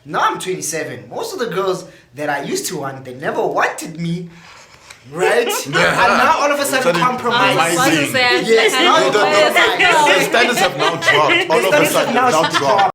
Now I'm 27. Most of the girls that I used to want, they never wanted me. Right? And now all of a sudden compromising. Yes, now the standards have now dropped. All of a sudden have now dropped.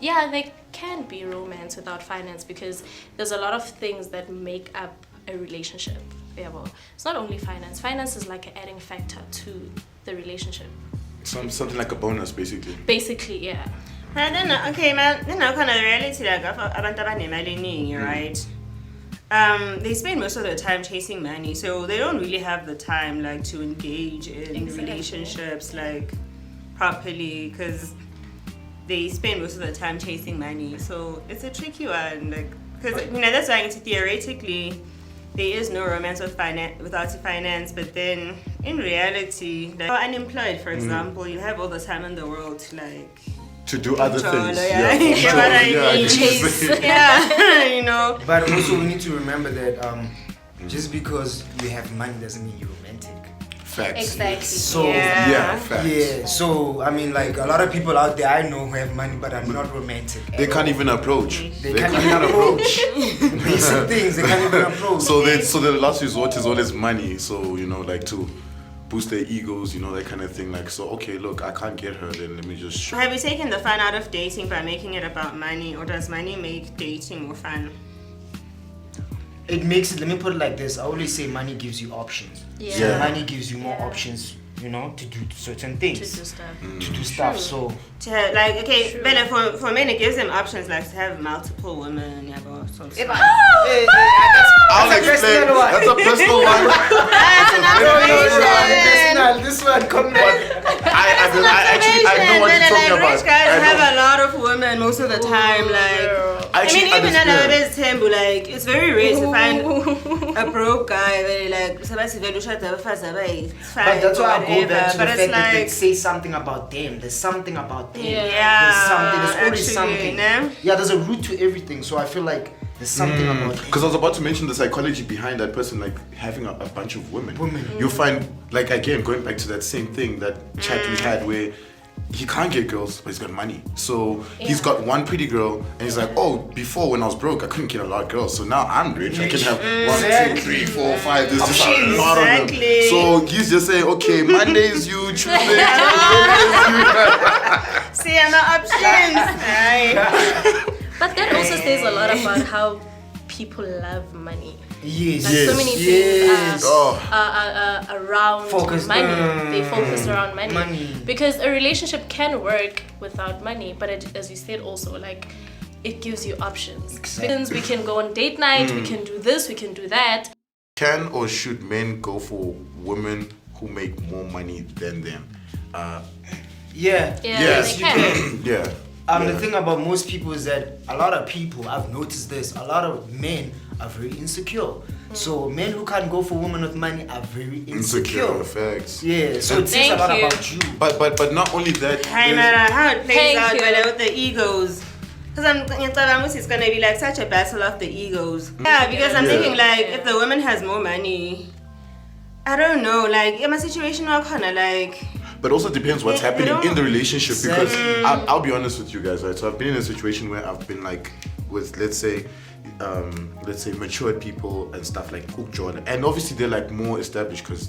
Yeah, there can be romance without finance because there's a lot of things that make up a relationship. Yeah, well, it's not only finance. Finance is like an adding factor to the relationship. Something like a bonus, basically. Basically, yeah. And then, okay, man, then kind of the reality like abantu abanemali eningi, right? They spend most of their time chasing money, so they don't really have the time like to engage in relationships like properly because they spend most of the time chasing money. So it's a tricky one, like because that's why theoretically there is no romance without finance, but then in reality, like you're unemployed, for example, you have all the time in the world to like to do other things. Yeah. But also we need to remember that just because you have money doesn't mean you're romantic. Facts. Exactly. So facts. Yeah. So I mean, like a lot of people out there I know who have money but are not romantic. They can't even approach. They can't even approach. Basic things they can't even approach. So the last resort is always money. So like to boost their egos, that kind of thing. Like, so okay, look, I can't get her, then let me just show. Have you taken the fun out of dating by making it about money, or does money make dating more fun? It makes it, let me put it like this, I always say money gives you options. Yeah. So money gives you more options, to do certain things. To do stuff. So for men it gives them options like to have multiple women. I'll explain. That's a personal one. Personal. This one, come on. I know what you're talking about. Rich guys have a lot of women most of the time. Even nowadays, like it's very rare to find a broke guy very like. But that's why I go back to the fact that they say something about them. There's something about them. There's always something. Yeah, there's a root to everything. So I feel like there's something about it. Because I was about to mention the psychology behind that person, like having a bunch of women. You find, like again, going back to that same thing, that chat we had where he can't get girls, but he's got money. So he's got one pretty girl, and he's like, oh, before when I was broke, I couldn't get a lot of girls. So now I'm rich. I can have 1, 2, 3, 4, 5. There's just a lot of them. So he's just saying, okay, Mondays you, Tuesdays you. See, I'm not options. But that also says a lot about how people love money. Yes. So many things are around money. They focus around money. Because a relationship can work without money, but as you said also, like it gives you options. Exactly. We can go on date night, we can do this, we can do that. Can or should men go for women who make more money than them? Yes, you can. The thing about most people is that a lot of people, I've noticed this, a lot of men are very insecure. So men who can't go for women with money are very insecure. Facts. Yeah, so it says a lot about you. But not only that. I matter how it plays out with the egos. Because I'm thinking it's gonna be like such a battle of the egos. Yeah, because I'm thinking like if the woman has more money, I don't know, like in my situation I'm kinda like. But also depends what's happening in the relationship, because I'll be honest with you guys, right? So I've been in a situation where I've been like with let's say matured people and stuff like Cook Jordan, and obviously they're like more established because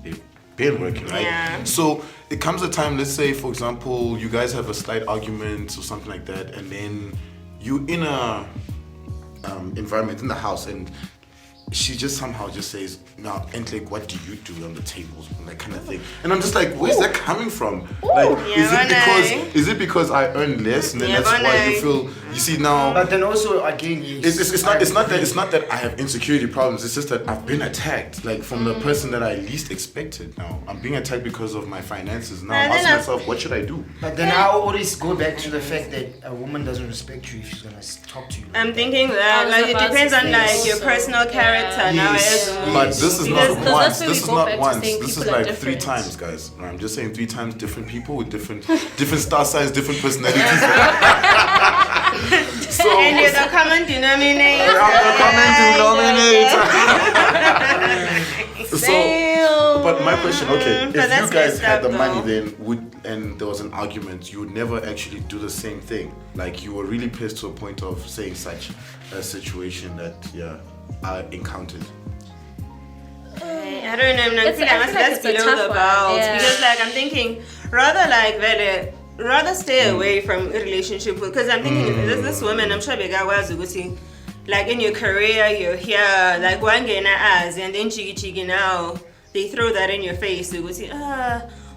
they've been working, right? Yeah. So it comes a time, let's say for example, you guys have a slight argument or something like that, and then you in a environment in the house, and she just somehow just says, now, Entlik, what do you do on the tables? That kind of thing. And I'm just like, where's that coming from? Like, is it because I earn less and then that's why you feel, you see now. But then also, again, it's not that I have insecurity problems, it's just that I've been attacked, like from the person that I least expected now. I'm being attacked because of my finances. Now I'm asking myself, what should I do? But then I always go back to the fact that a woman doesn't respect you if she's going to talk to you. I'm thinking that, like, it depends on, like, your personal character character now. But this is not once. This is not once. This is like 3 different. times, guys. I'm just saying 3 times different people with different star signs, different personalities. So, and you're the common denominator. So, but my question, okay, if you guys had the money, though. then and there was an argument, you would never actually do the same thing. Like you were really pissed to a point of saying such a situation that I encountered. I don't know. That's below the belt because like I'm thinking rather stay away from a relationship because I'm thinking this woman, I'm sure like in your career you're here like one gay as and then chigi now they throw that in your face. You go see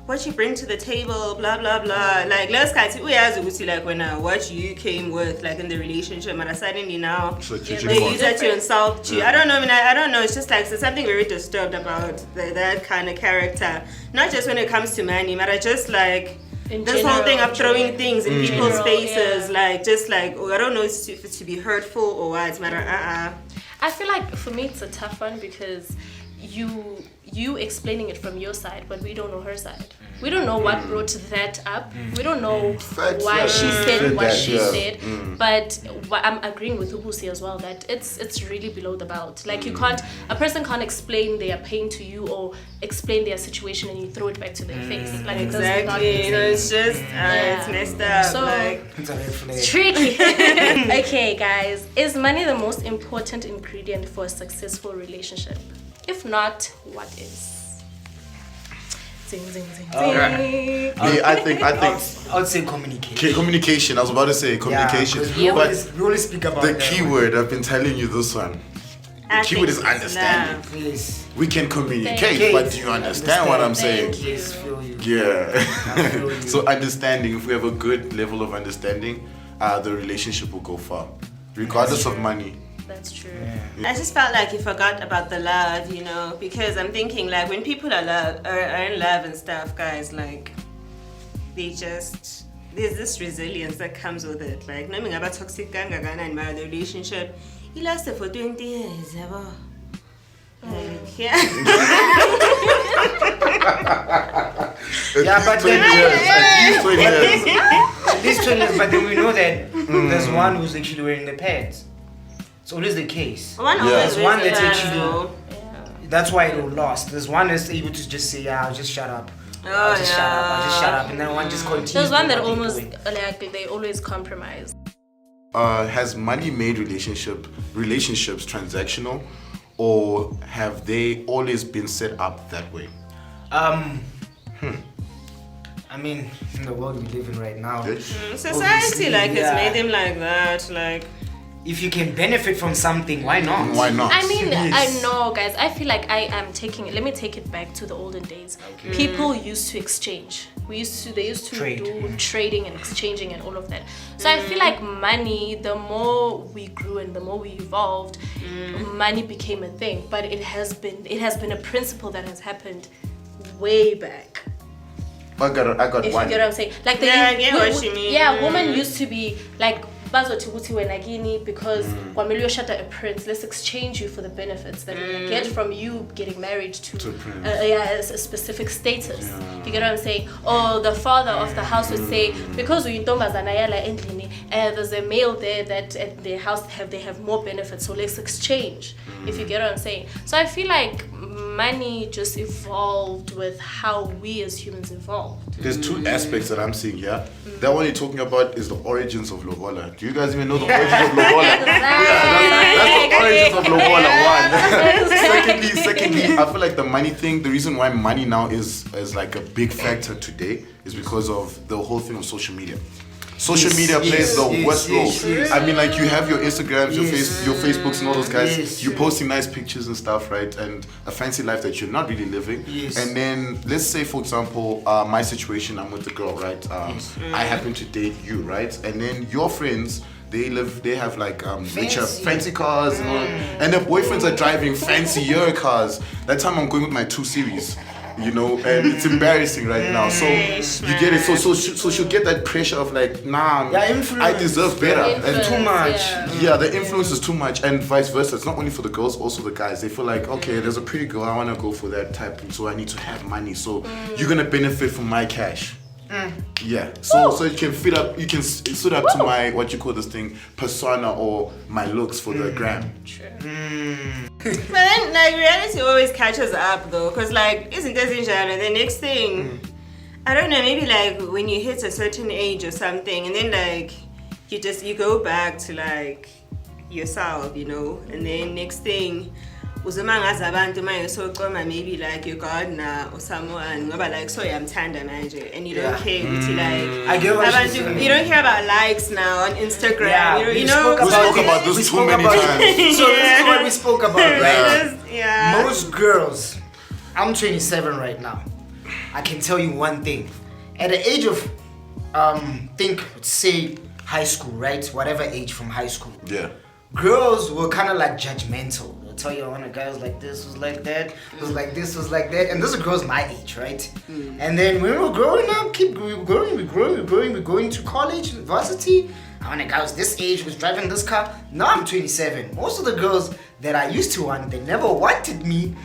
what you bring to the table, blah blah blah. Like let's catch we as you see like when what you came with like in the relationship, but suddenly now they use that to insult you. I don't know. I don't know. It's just like there's something very disturbed about that kind of character. Not just when it comes to money, but I just like. In this whole thing of throwing things in people's faces, like just like I don't know if it's to be hurtful or what. It's matter. I feel like for me it's a tough one because you explaining it from your side, but we don't know her side. We don't know what brought that up. We don't know why she said what she said. But I'm agreeing with Ubusi as well that it's really below the belt. Like a person can't explain their pain to you or explain their situation and you throw it back to their face. Like it does not make sense. It's just it's messed up. So it's tricky. Okay, guys, is money the most important ingredient for a successful relationship? If not, what is? Zing, zing, zing, zing. Me, I think I would say communication. Communication. I was about to say communication. But we always speak about the keyword. I've been telling you this one. The keyword is understanding. Yes. We can communicate, but do you understand what I'm saying? Yes, feel you. Yeah. Feel you. So understanding. If we have a good level of understanding, the relationship will go far, regardless of money. That's true. I just felt like you forgot about the love, you know, because I'm thinking like when people are in love and stuff, guys, like there's this resilience that comes with it. Like knowing about toxic and my relationship, it lasted for 20 years. Like, yeah. But then at least 20 years. at least 20 years, but then we know that there's one who's actually wearing the pads. It's always the case. There's one that's actually. That's why it will last. There's one that's able to just say, I'll just shut up. I'll just shut up. And then one just continues. There's one that almost, like, they always compromise. Has money made relationships transactional, or have they always been set up that way? I mean, in the world we live in right now, society like has made them like that. Like, if you can benefit from something, why not? Why not? I mean, I know, guys. I feel like I am let me take it back to the olden days. Okay. People used to exchange. They used to do trading and exchanging and all of that. So I feel like money, the more we grew and the more we evolved, money became a thing. But it has been a principle that has happened way back. I got if one. You get what I'm saying? Like I get what you mean. Yeah, women used to be like because a prince, let's exchange you for the benefits that we get from you getting married to a specific status. You get what I'm saying? Or the father of the house would say, because there's a male there that at their house they have more benefits, so let's exchange. If you get what I'm saying. So I feel like money just evolved with how we as humans evolved. There's 2 aspects that I'm seeing here. That one you're talking about is the origins of Lobola. Do you guys even know the origins of Lobola? That's the origins of Lobola, one. Secondly, I feel like the money thing, the reason why money now is like a big factor today is because of the whole thing of social media. Social media plays the worst role. I mean, like you have your Instagrams, your Facebooks, and all those guys. You're posting nice pictures and stuff, right? And a fancy life that you're not really living. And then let's say, for example, my situation, I'm with a girl, right? I happen to date you, right? And then your friends, they have like richer, fancy cars, and their boyfriends are driving fancier cars. That time I'm going with my 2 Series. you know, and it's embarrassing right now. So you get it. So she'll get that pressure of like, nah, I deserve better. And too much. Yeah, the influence is too much, and vice versa. It's not only for the girls, also the guys. They feel like, okay, there's a pretty girl, I want to go for that type, so I need to have money. So you're gonna benefit from my cash. Yeah, so you can suit up to my, what you call this thing, persona or my looks for the gram. True. But then, like, reality always catches up though, because like, isn't this in and the next thing, I don't know, maybe like when you hit a certain age or something, and then like you go back to like yourself, you know, and then next thing, maybe like your gardener or someone, but like so I'm tanda manje, and you don't care, like I get what you're saying. You don't care about likes now on Instagram. Yeah, we spoke about this too many times. So this is what we spoke about, right? Yeah. Most girls, I'm 27 right now. I can tell you one thing. At the age of say high school, right? Whatever age from high school. Yeah. Girls were kind of like judgmental. They'll tell you when a guy was like this, was like that, was like this, was like that. And those are girls my age, right? And then when we were growing up, we're going to college, university. And when a guy was this age, was driving this car. Now I'm 27. Most of the girls that I used to want, they never wanted me.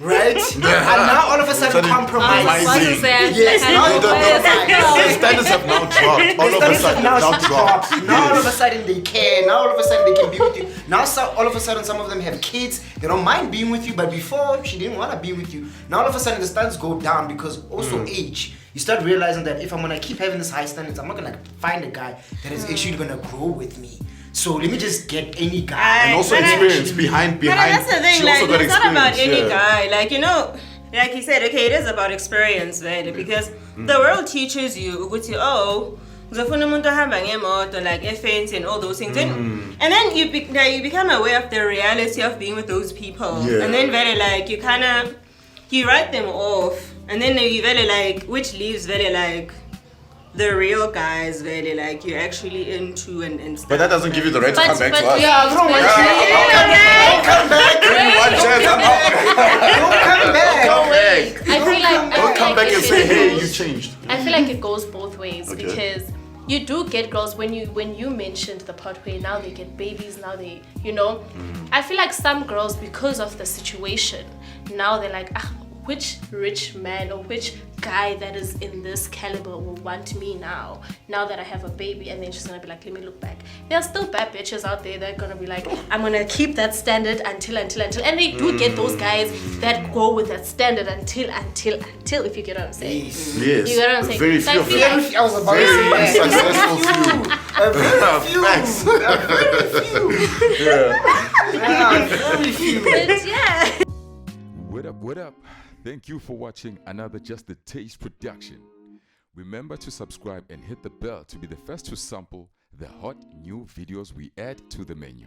Right? And now all of a sudden compromising. Yes, the standards have now dropped. All of a sudden now dropped. Now all of a sudden they care. Now all of a sudden they can be with you. Now all of a sudden some of them have kids. They don't mind being with you. But before she didn't want to be with you. Now all of a sudden the standards go down because also age. You start realizing that if I'm gonna keep having this high standards, I'm not gonna find a guy that is actually gonna grow with me. So let me just get any guy. And also experience behind. But that's the thing, like, it's not about any guy. Like, you know, like he said, okay, it is about experience, right? Because the world teaches you, like FNs and all those things. And then you become aware of the reality of being with those people. And then very like, you write them off. And then you very like, which leaves very like, the real guys really like you're actually into and stuff. But that doesn't give you the right to come back to us. Don't come back. Don't come back and say, hey, you changed. I feel like it goes both ways because you do get girls when you mentioned the part where now they get babies, now they, you know. I feel like some girls, because of the situation, now they're like, which rich man or which guy that is in this caliber will want me now that I have a baby. And then she's gonna be like, let me look back. There are still bad bitches out there that are gonna be like, I'm gonna keep that standard until and they do get those guys that go with that standard until if you get what I'm saying. Yes. You get what I'm saying? Very few of them. I was about to say very few. But yeah. What up? Thank you for watching another Just the Taste production. Remember to subscribe and hit the bell to be the first to sample the hot new videos we add to the menu.